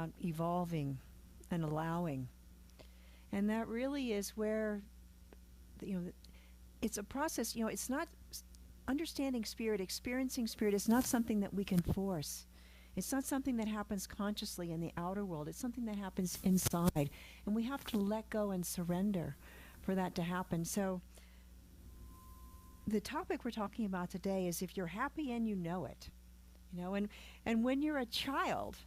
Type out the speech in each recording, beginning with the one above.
about evolving and allowing. And that really is where, it's a process. It's not understanding spirit, experiencing spirit is not something that we can force. It's not something that happens consciously in the outer world. It's something that happens inside. And we have to let go and surrender for that to happen. So the topic we're talking about today is if you're happy and you know it. And when you're a child,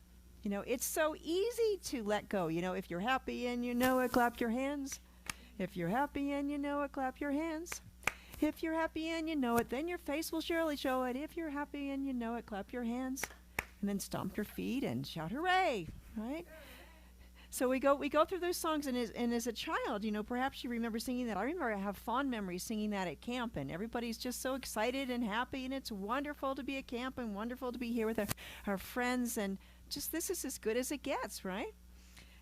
it's so easy to let go. If you're happy and you know it, clap your hands. If you're happy and you know it, clap your hands. If you're happy and you know it, then your face will surely show it. If you're happy and you know it, clap your hands. And then stomp your feet and shout hooray, right? So we go through those songs, and as a child, perhaps you remember singing that. I remember I have fond memories singing that at camp, and everybody's just so excited and happy, and it's wonderful to be at camp and wonderful to be here with our friends, and just this is as good as it gets, right?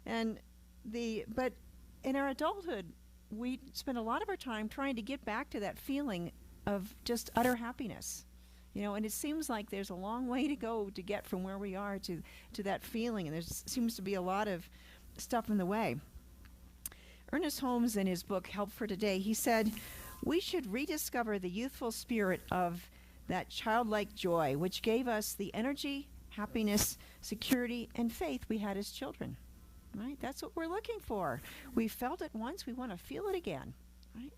But in our adulthood, we spend a lot of our time trying to get back to that feeling of just utter happiness. And it seems like there's a long way to go to get from where we are to that feeling, and there seems to be a lot of stuff in the way. Ernest Holmes, in his book Help for Today, he said, "We should rediscover the youthful spirit of that childlike joy which gave us the energy, happiness, security, and faith we had as children." Right? That's what we're looking for. We felt it once, we want to feel it again. Right?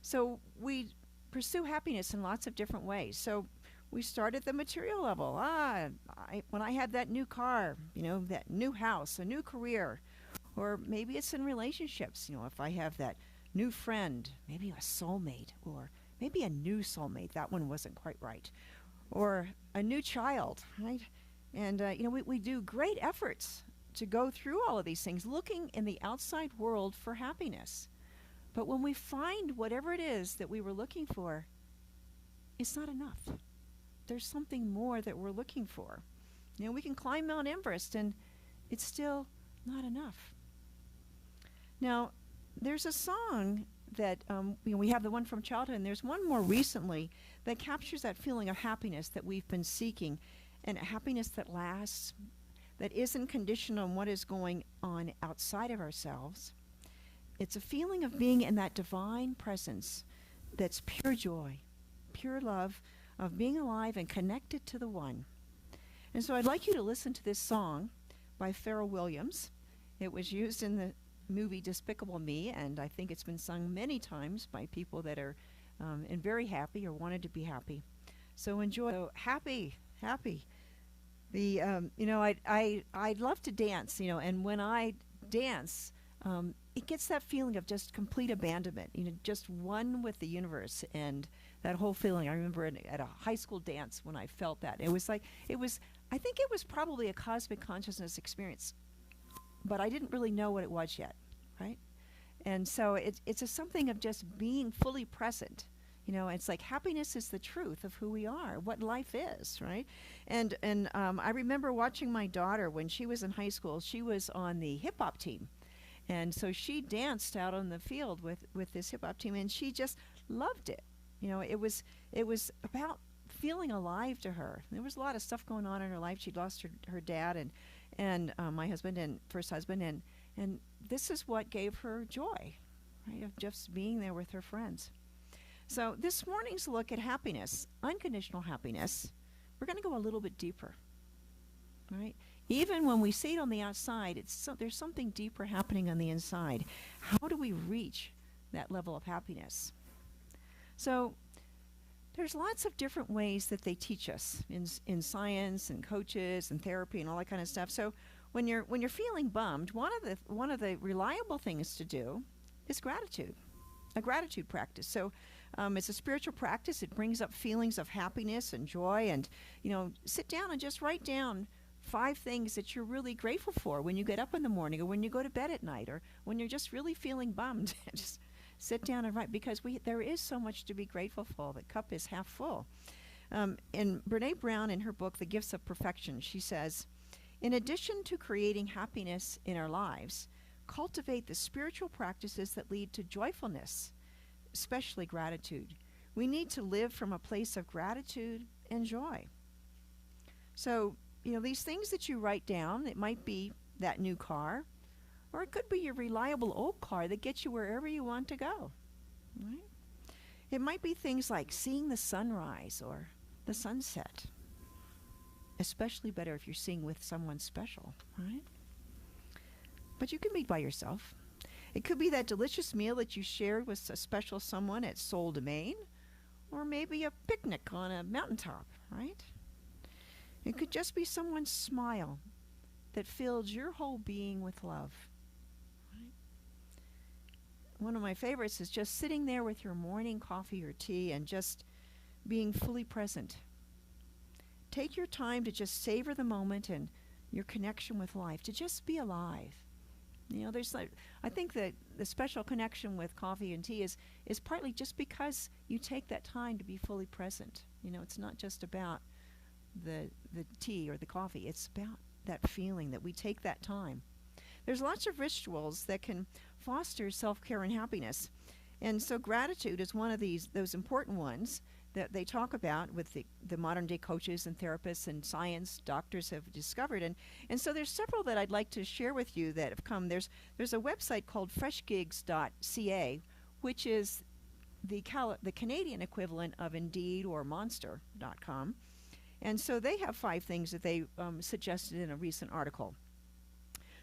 So we pursue happiness in lots of different ways. So we start at the material level. When I had that new car, that new house, a new career, or maybe it's in relationships. If I have that new friend, maybe a soulmate, or maybe a new soulmate, that one wasn't quite right, or a new child, right? And we do great efforts to go through all of these things, looking in the outside world for happiness. But when we find whatever it is that we were looking for, it's not enough. There's something more that we're looking for. We can climb Mount Everest, and it's still not enough. Now, there's a song that, we have the one from childhood, and there's one more recently that captures that feeling of happiness that we've been seeking, and a happiness that lasts, that isn't conditioned on what is going on outside of ourselves. It's a feeling of being in that divine presence that's pure joy, pure love, of being alive and connected to the One. And so I'd like you to listen to this song by Pharrell Williams. It was used in the movie Despicable Me, and I think it's been sung many times by people that are and very happy or wanted to be happy. So enjoy. So happy. I'd love to dance, and when I dance, it gets that feeling of just complete abandonment, just one with the universe, and that whole feeling. I remember at a high school dance when I felt that. I think it was probably a cosmic consciousness experience, but I didn't really know what it was yet, right? And so it's a something of just being fully present. It's like happiness is the truth of who we are, what life is, right? And I remember watching my daughter when she was in high school. She was on the hip hop team. And so she danced out on the field with this hip hop team, and she just loved it. It was about feeling alive to her. There was a lot of stuff going on in her life. She'd lost her dad and my husband and first husband, and this is what gave her joy, right? Of just being there with her friends. So this morning's look at happiness, unconditional happiness, we're going to go a little bit deeper, right? Even when we see it on the outside, there's something deeper happening on the inside. How do we reach that level of happiness? So there's lots of different ways that they teach us in science and coaches and therapy and all that kind of stuff. So when you're feeling bummed, one of the reliable things to do is gratitude, a gratitude practice. So it's a spiritual practice. It brings up feelings of happiness and joy, and sit down and just write down 5 things that you're really grateful for when you get up in the morning, or when you go to bed at night, or when you're just really feeling bummed. Just sit down and write, because there is so much to be grateful for. The cup is half full. And Brene Brown, in her book, The Gifts of Perfection, she says, in addition to creating happiness in our lives, cultivate the spiritual practices that lead to joyfulness, especially gratitude. We need to live from a place of gratitude and joy. So, these things that you write down, it might be that new car, or it could be your reliable old car that gets you wherever you want to go. Right? It might be things like seeing the sunrise or the sunset. Especially better if you're seeing with someone special, right? But you can be by yourself. It could be that delicious meal that you shared with a special someone at Sol Domain, or maybe a picnic on a mountaintop, right? It could just be someone's smile that fills your whole being with love. Right? One of my favorites is just sitting there with your morning coffee or tea and just being fully present. Take your time to just savor the moment and your connection with life, to just be alive. I think that the special connection with coffee and tea is partly just because you take that time to be fully present. It's not just about the tea or the coffee. It's about that feeling that we take that time. There's lots of rituals that can foster self-care and happiness. And so gratitude is one of those important ones that they talk about with the modern day coaches and therapists and science doctors have discovered. And so there's several that I'd like to share with you that have come. There's a website called freshgigs.ca, which is the Canadian equivalent of Indeed or Monster.com. And so they have 5 things that they suggested in a recent article.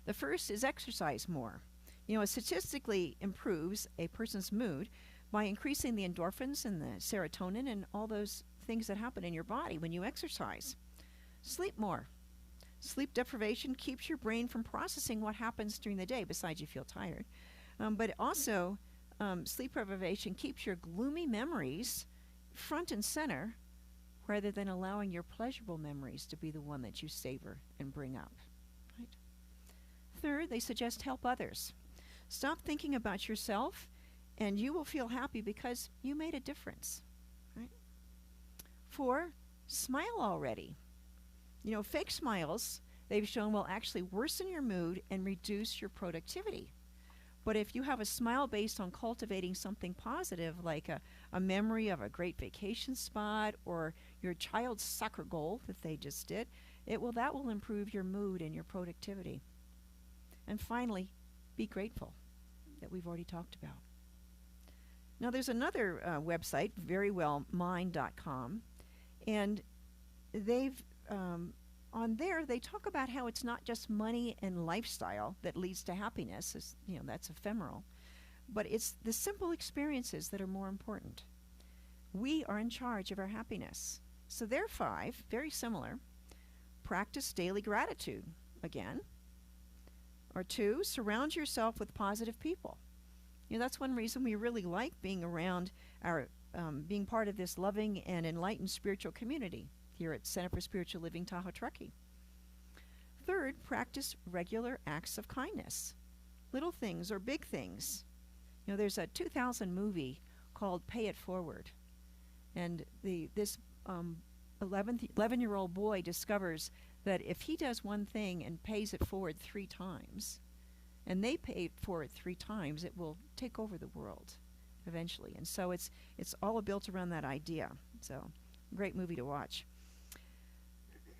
The first is exercise more. It statistically improves a person's mood by increasing the endorphins and the serotonin and all those things that happen in your body when you exercise. Sleep more. Sleep deprivation keeps your brain from processing what happens during the day, besides you feel tired. But also, sleep deprivation keeps your gloomy memories front and center rather than allowing your pleasurable memories to be the one that you savor and bring up. Right? Third, they suggest help others. Stop thinking about yourself and you will feel happy because you made a difference. Right? 4, smile already. Fake smiles, they've shown, will actually worsen your mood and reduce your productivity. But if you have a smile based on cultivating something positive, like a memory of a great vacation spot or your child's soccer goal that they just did, that will improve your mood and your productivity. And finally, be grateful, that we've already talked about. Now, there's another website, verywellmind.com, and they've on there they talk about how it's not just money and lifestyle that leads to happiness, that's ephemeral, but it's the simple experiences that are more important. We are in charge of our happiness. So there are 5, very similar. Practice daily gratitude, again. Or 2, surround yourself with positive people. That's one reason we really like being around being part of this loving and enlightened spiritual community here at Center for Spiritual Living Tahoe-Truckee. Third, practice regular acts of kindness. Little things or big things. There's a 2000 movie called Pay It Forward. And this 11-year-old boy discovers that if he does one thing and pays it forward 3 times, and they pay it forward 3 times, it will take over the world eventually. And so it's all built around that idea. So, great movie to watch.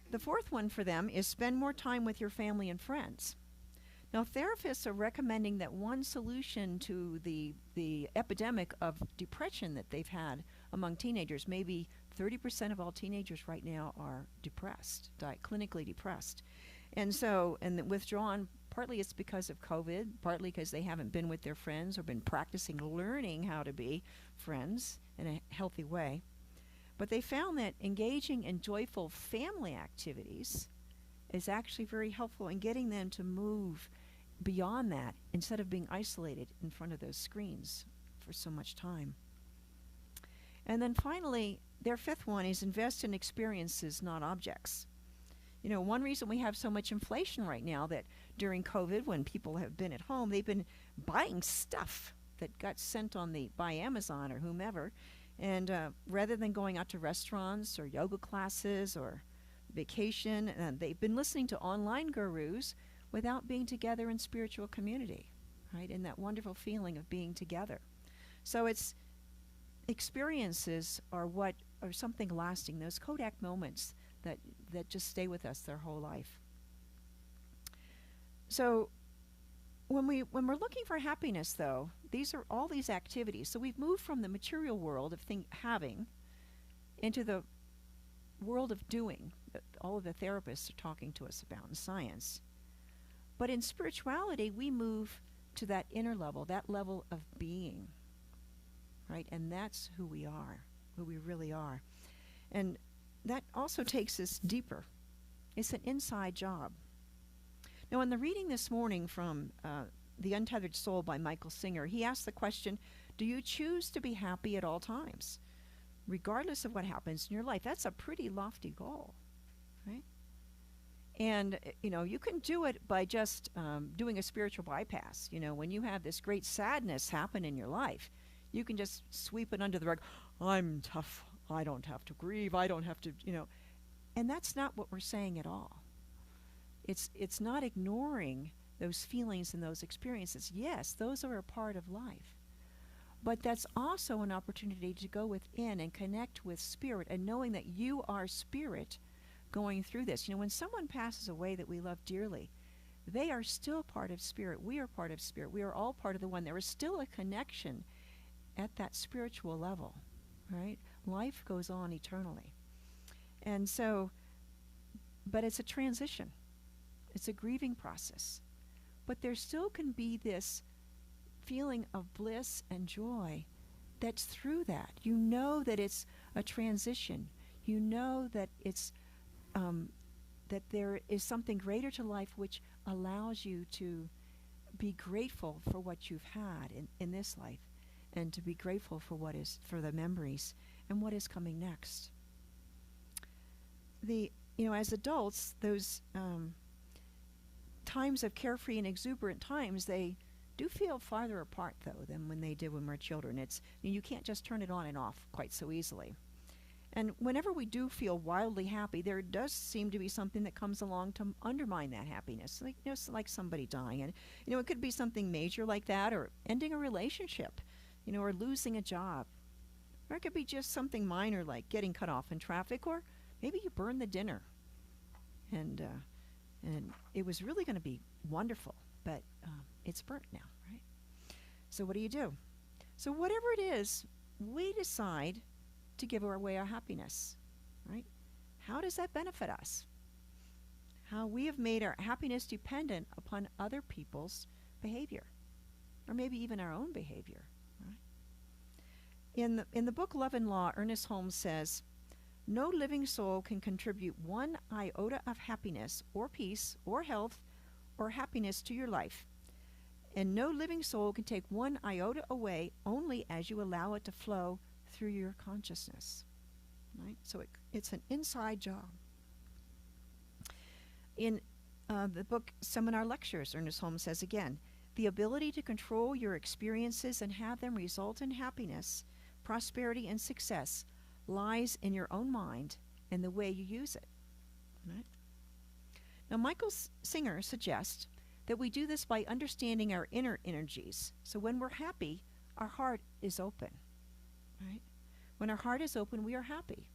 The 4th one for them is spend more time with your family and friends. Now, therapists are recommending that one solution to the epidemic of depression that they've had among teenagers, maybe 30% of all teenagers right now are depressed, clinically depressed. And withdrawn, partly it's because of COVID, partly because they haven't been with their friends or been practicing learning how to be friends in a healthy way. But they found that engaging in joyful family activities is actually very helpful in getting them to move beyond that instead of being isolated in front of those screens for so much time. And then finally, their 5th one is invest in experiences, not objects. One reason we have so much inflation right now that during COVID, when people have been at home, they've been buying stuff that got sent by Amazon or whomever. And rather than going out to restaurants or yoga classes or vacation, they've been listening to online gurus without being together in spiritual community, right? And that wonderful feeling of being together. So it's experiences are something lasting, those Kodak moments that just stay with us their whole life. So when we're looking for happiness, though, these are all these activities. So we've moved from the material world of having into the world of doing that all of the therapists are talking to us about in science. But in spirituality, we move to that inner level, that level of being, right? And that's who we are, who we really are. And that also takes us deeper. It's an inside job. Now, in the reading this morning from The Untethered Soul by Michael Singer, he asked the question, do you choose to be happy at all times, regardless of what happens in your life? That's a pretty lofty goal, right? And, you can do it by just doing a spiritual bypass. When you have this great sadness happen in your life, you can just sweep it under the rug. I'm tough. I don't have to grieve. I don't have to, And that's not what we're saying at all. It's not ignoring those feelings and those experiences. Yes, those are a part of life. But that's also an opportunity to go within and connect with spirit, and knowing that you are spirit going through this. When someone passes away that we love dearly, they are still part of spirit. We are part of spirit. We are all part of the one. There is still a connection at that spiritual level, right? Life goes on eternally. And so, but it's a transition. It's a grieving process. But there still can be this feeling of bliss and joy that's through that. You know that it's a transition. You know that it's that there is something greater to life which allows you to be grateful for what you've had in this life, and to be grateful for for the memories and what is coming next. As adults, those times of carefree and exuberant times, they do feel farther apart, though, than when they did when we were children. You can't just turn it on and off quite so easily. And whenever we do feel wildly happy, there does seem to be something that comes along to undermine that happiness, like somebody dying. And it could be something major like that, or ending a relationship, or losing a job. Or it could be just something minor like getting cut off in traffic, or maybe you burn the dinner. And it was really going to be wonderful, but it's burnt now, right? So what do you do? So whatever it is, we decide to give away our happiness, right? How does that benefit us? How we have made our happiness dependent upon other people's behavior, or maybe even our own behavior, right? In the book Love and Law, Ernest Holmes says, no living soul can contribute one iota of happiness or peace or health or happiness to your life. And no living soul can take one iota away only as you allow it to flow through your consciousness. Right? So it's an inside job. In the book Seminar Lectures, Ernest Holmes says again, the ability to control your experiences and have them result in happiness, prosperity, and success lies in your own mind and the way you use it. Right? Now, Michael Singer suggests that we do this by understanding our inner energies. So when we're happy, our heart is open. Right? When our heart is open, we are happy.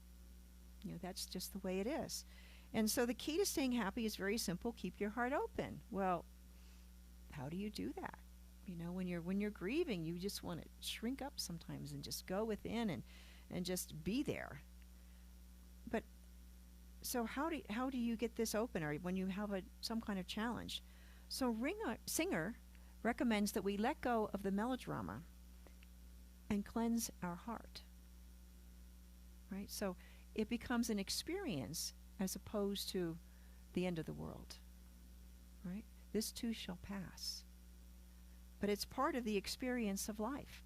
That's just the way it is. And so the key to staying happy is very simple. Keep your heart open. Well, how do you do that? When you're grieving, you just want to shrink up sometimes and just go within and just be there. But so how do you get this open, or when you have some kind of challenge? So Singer recommends that we let go of the melodrama and cleanse our heart. Right? So it becomes an experience as opposed to the end of the world. Right? This too shall pass. But it's part of the experience of life.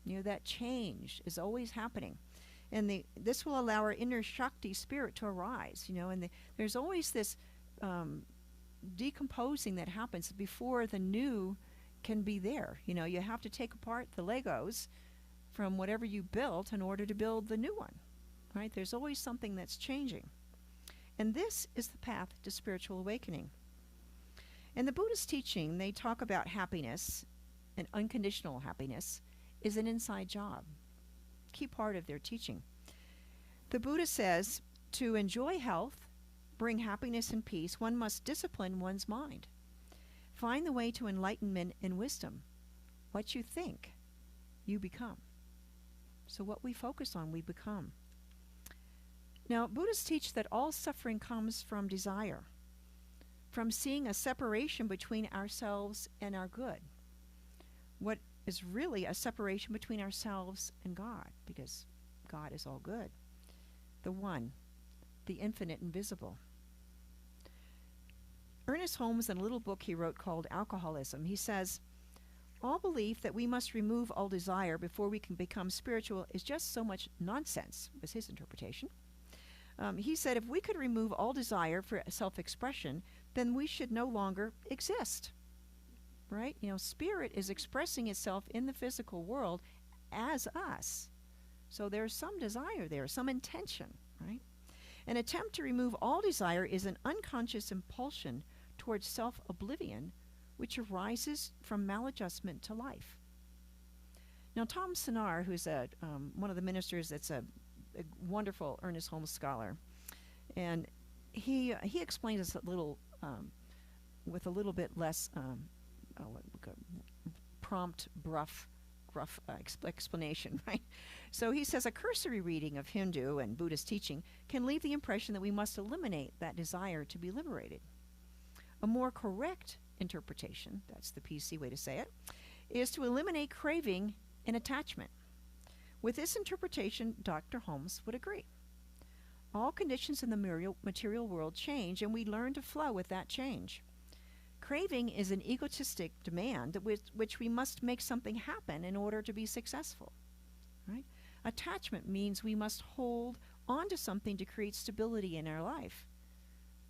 That change is always happening. And this will allow our inner Shakti spirit to arise, and there's always this decomposing that happens before the new can be there. You have to take apart the Legos from whatever you built in order to build the new one, right? There's always something that's changing. And this is the path to spiritual awakening. In the Buddhist teaching, they talk about happiness, and unconditional happiness is an inside job. Key part of their teaching. The Buddha says, To enjoy health, bring happiness and peace, one must discipline one's mind. Find the way to enlightenment and wisdom. What you think, you become. So what we focus on, we become. Now, Buddhists teach that all suffering comes from desire, from seeing a separation between ourselves and our good. What is really a separation between ourselves and God, because God is all good. The one, the infinite and visible. Ernest Holmes, in a little book he wrote called Alcoholism, he says, all belief that we must remove all desire before we can become spiritual is just so much nonsense, was his interpretation. He said if we could remove all desire for self-expression, then we should no longer exist. Right? You know, spirit is expressing itself in the physical world as us. So there's some desire there, some intention, right? An attempt to remove all desire is an unconscious impulsion towards self-oblivion, which arises from maladjustment to life. Now, Tom Sinar, who's one of the ministers that's a wonderful Ernest Holmes scholar, and he explains this a little with a little bit less prompt, gruff explanation, right? So he says a cursory reading of Hindu and Buddhist teaching can leave the impression that we must eliminate that desire to be liberated. A more correct interpretation, that's the PC way to say it, is to eliminate craving and attachment. With this interpretation, Dr. Holmes would agree. All conditions in the material world change, and we learn to flow with that change. Craving is an egotistic demand with which we must make something happen in order to be successful. Right? Attachment means we must hold on to something to create stability in our life.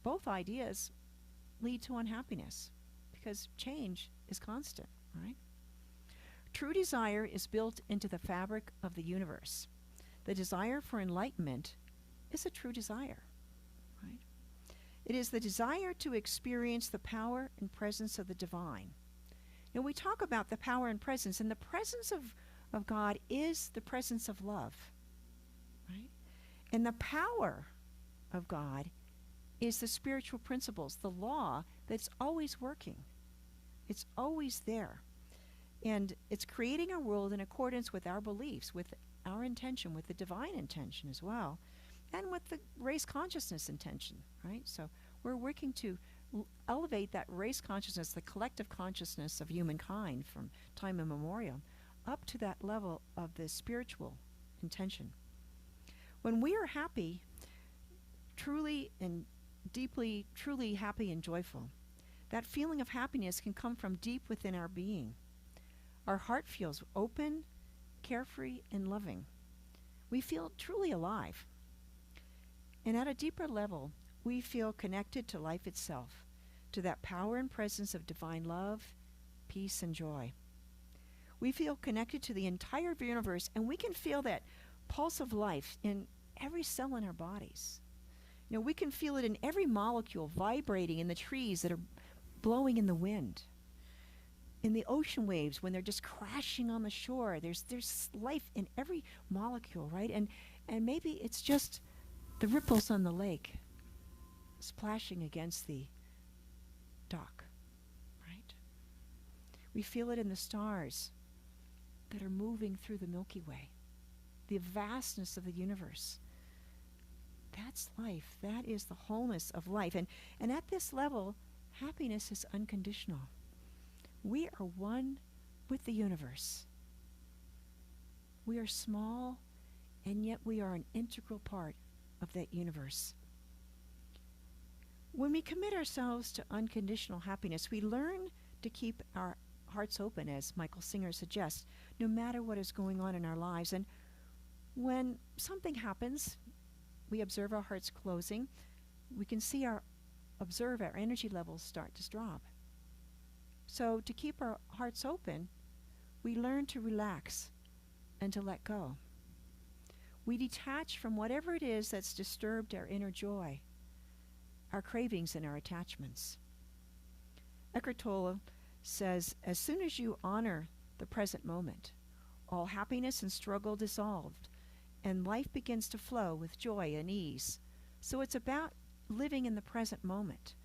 Both ideas lead to unhappiness because change is constant, right? True desire is built into the fabric of the universe. The desire for enlightenment is a true desire, right? It is the desire to experience the power and presence of the divine. Now, we talk about the power and presence, and the presence of God is the presence of love, right? And the power of God is the spiritual principles, the law that's always working. It's always there. And it's creating a world in accordance with our beliefs, with our intention, with the divine intention as well, and with the race consciousness intention, right? So we're working to elevate that race consciousness, the collective consciousness of humankind from time immemorial, up to that level of the spiritual intention. When we are happy, truly and deeply, truly happy and joyful, that feeling of happiness can come from deep within our being. Our heart feels open, carefree, and loving. We feel truly alive. And at a deeper level, we feel connected to life itself, to that power and presence of divine love, peace, and joy. We feel connected to the entire universe, and we can feel that pulse of life in every cell in our bodies. You know, we can feel it in every molecule vibrating in the trees that are blowing in the wind. In the ocean waves, when they're just crashing on the shore, there's life in every molecule, right? And maybe it's just the ripples on the lake splashing against the dock, right? We feel it in the stars that are moving through the Milky Way, the vastness of the universe. That's life. That is the wholeness of life. And at this level, happiness is unconditional. We are one with the universe. We are small, and yet we are an integral part of that universe. When we commit ourselves to unconditional happiness, we learn to keep our hearts open, as Michael Singer suggests, no matter what is going on in our lives. And when something happens, we observe our hearts closing, we can observe our energy levels start to drop. So to keep our hearts open, we learn to relax and to let go. We detach from whatever it is that's disturbed our inner joy, our cravings and our attachments. Eckhart Tolle says, as soon as you honor the present moment, all happiness and struggle dissolved, and life begins to flow with joy and ease So it's about living in the present moment,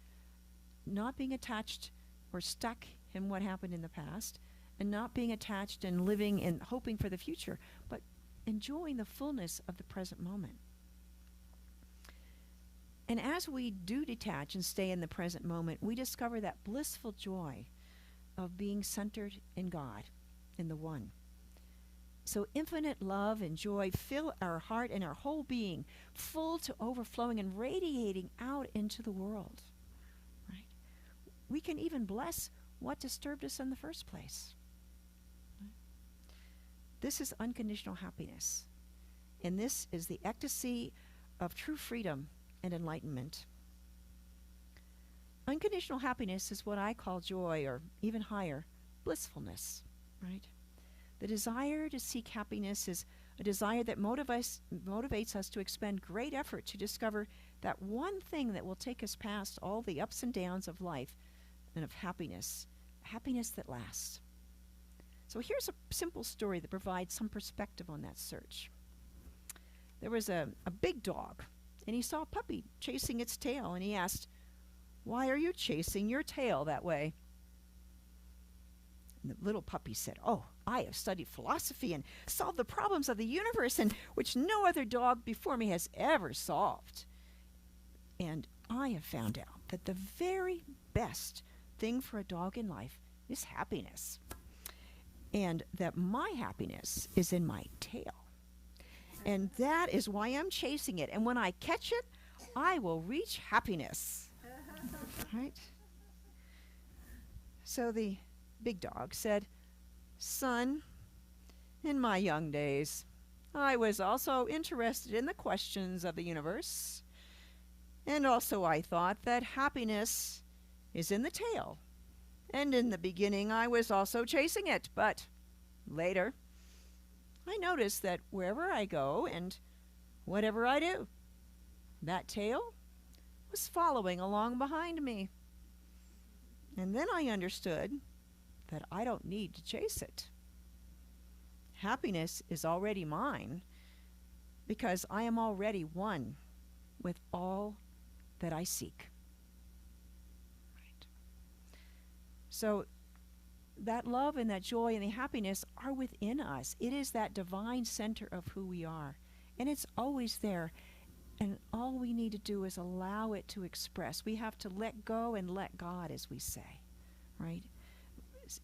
not being attached or stuck in what happened in the past, and not being attached and living and hoping for the future, but enjoying the fullness of the present moment. And as we do detach and stay in the present moment, we discover that blissful joy of being centered in God, in the One. So infinite love and joy fill our heart and our whole being, full to overflowing and radiating out into the world. Right? We can even bless what disturbed us in the first place. Right? This is unconditional happiness. And this is the ecstasy of true freedom and enlightenment. Unconditional happiness is what I call joy, or even higher, blissfulness, right? The desire to seek happiness is a desire that motivates us to expend great effort to discover that one thing that will take us past all the ups and downs of life and of happiness that lasts. So here's a simple story that provides some perspective on that search. There was a big dog, and he saw a puppy chasing its tail, and he asked, "Why are you chasing your tail that way?" And the little puppy said, "Oh, I have studied philosophy and solved the problems of the universe, and which no other dog before me has ever solved. And I have found out that the very best thing for a dog in life is happiness. And that my happiness is in my tail. And that is why I'm chasing it. And when I catch it, I will reach happiness." Right? So the big dog said, "Son, in my young days, I was also interested in the questions of the universe. And also I thought that happiness is in the tail. And in the beginning I was also chasing it. But later, I noticed that wherever I go and whatever I do, that tail was following along behind me. And then I understood that I don't need to chase it. Happiness is already mine because I am already one with all that I seek." Right. So that love and that joy and the happiness are within us. It is that divine center of who we are. And it's always there. And all we need to do is allow it to express. We have to let go and let God, as we say. Right?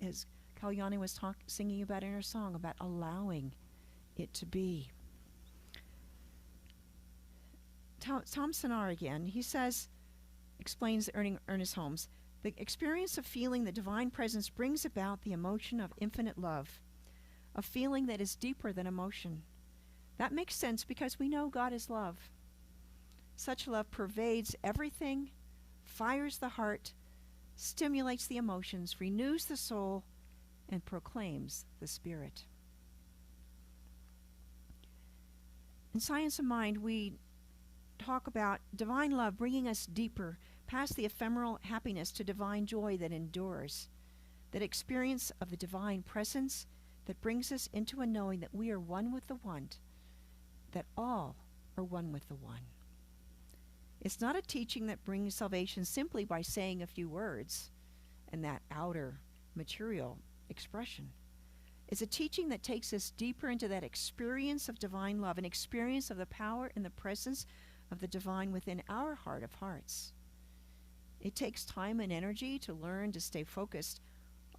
As Kalyani was singing about in her song, about allowing it to be. Tom Sinar again, he says, explains Ernest Holmes, the experience of feeling the divine presence brings about the emotion of infinite love, a feeling that is deeper than emotion. That makes sense because we know God is love. Such love pervades everything, fires the heart, stimulates the emotions, renews the soul, and proclaims the spirit. In Science of Mind, we talk about divine love bringing us deeper, past the ephemeral happiness to divine joy that endures, that experience of the divine presence that brings us into a knowing that we are one with the One, that all are one with the One. It's not a teaching that brings salvation simply by saying a few words and that outer material expression. It's a teaching that takes us deeper into that experience of divine love, an experience of the power and the presence of the divine within our heart of hearts. It takes time and energy to learn to stay focused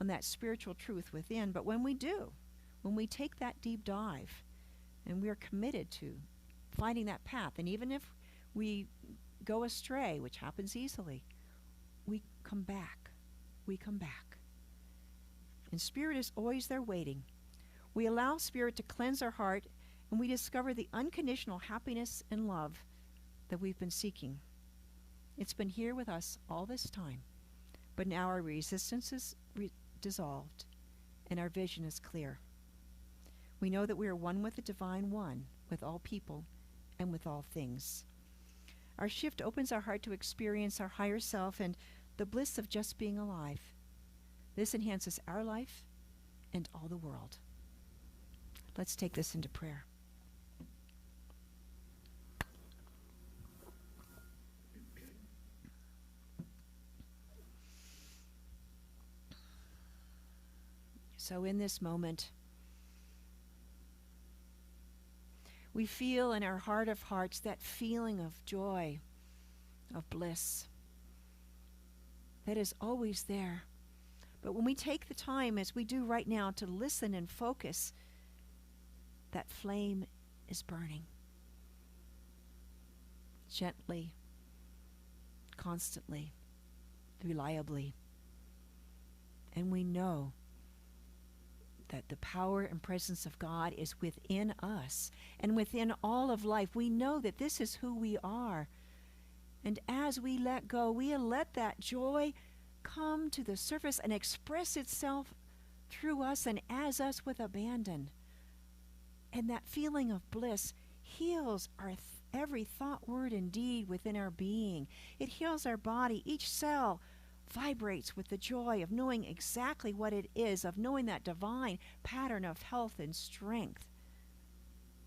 on that spiritual truth within, but when we do, when we take that deep dive and we're committed to finding that path, and even if we go astray, which happens easily, we come back. We come back. And Spirit is always there waiting. We allow Spirit to cleanse our heart, and we discover the unconditional happiness and love that we've been seeking. It's been here with us all this time, but now our resistance is dissolved, and our vision is clear. We know that we are one with the Divine One, with all people, and with all things. Our shift opens our heart to experience our higher self and the bliss of just being alive. This enhances our life and all the world. Let's take this into prayer. So in this moment, we feel in our heart of hearts that feeling of joy, of bliss, that is always there. But when we take the time, as we do right now, to listen and focus, that flame is burning. Gently, constantly, reliably. And we know that the power and presence of God is within us and within all of life. We know that this is who we are. And as we let go, we let that joy come to the surface and express itself through us and as us with abandon. And that feeling of bliss heals our every thought, word, and deed within our being. It heals our body. Each cell vibrates with the joy of knowing exactly what it is, of knowing that divine pattern of health and strength.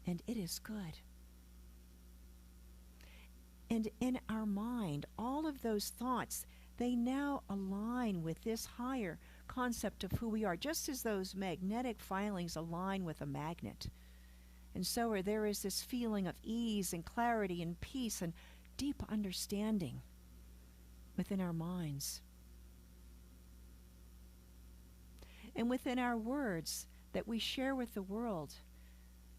And it is good. And in our mind, all of those thoughts, they now align with this higher concept of who we are, just as those magnetic filings align with a magnet. And so there is this feeling of ease and clarity and peace and deep understanding within our minds. And within our words that we share with the world,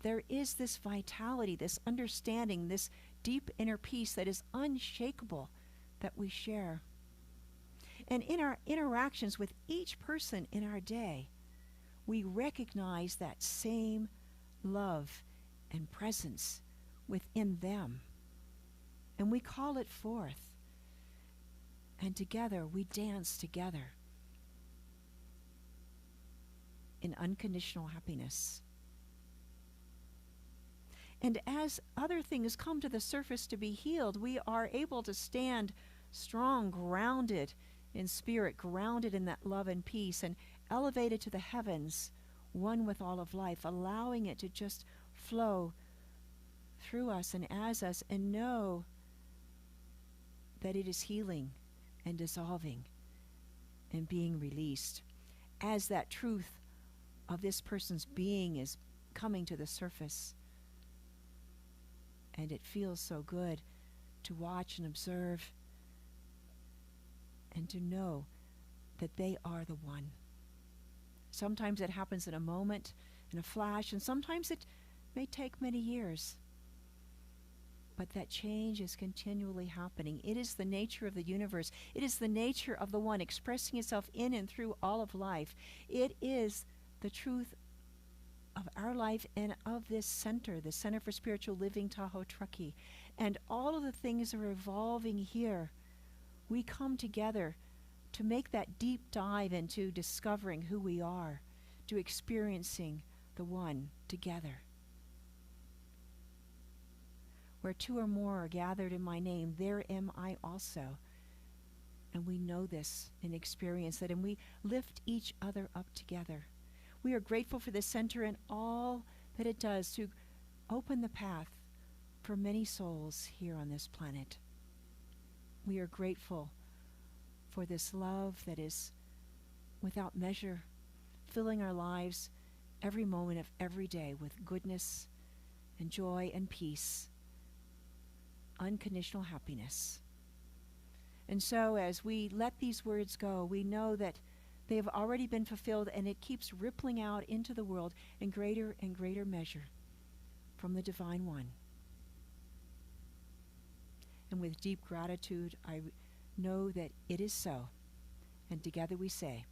there is this vitality, this understanding, this deep inner peace that is unshakable that we share. And in our interactions with each person in our day, we recognize that same love and presence within them. And we call it forth. And together we dance together in unconditional happiness. And as other things come to the surface to be healed, we are able to stand strong, grounded in spirit, grounded in that love and peace, and elevated to the heavens, one with all of life, allowing it to just flow through us and as us, and know that it is healing and dissolving and being released as that truth of this person's being is coming to the surface. And it feels so good to watch and observe and to know that they are the one. Sometimes it happens in a moment, in a flash, and sometimes it may take many years. But that change is continually happening. It is the nature of the universe. It is the nature of the one expressing itself in and through all of life. It is the truth of our life and of this center, the Center for Spiritual Living, Tahoe-Truckee. And all of the things are evolving here. We come together to make that deep dive into discovering who we are, to experiencing the one together. Where two or more are gathered in my name, there am I also. And we know this and experience it, and we lift each other up together. We are grateful for this center and all that it does to open the path for many souls here on this planet. We are grateful for this love that is without measure, filling our lives every moment of every day with goodness and joy and peace, unconditional happiness. And so as we let these words go, we know that they have already been fulfilled, and it keeps rippling out into the world in greater and greater measure from the Divine One. And with deep gratitude, I know that it is so. And together we say,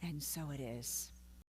and so it is.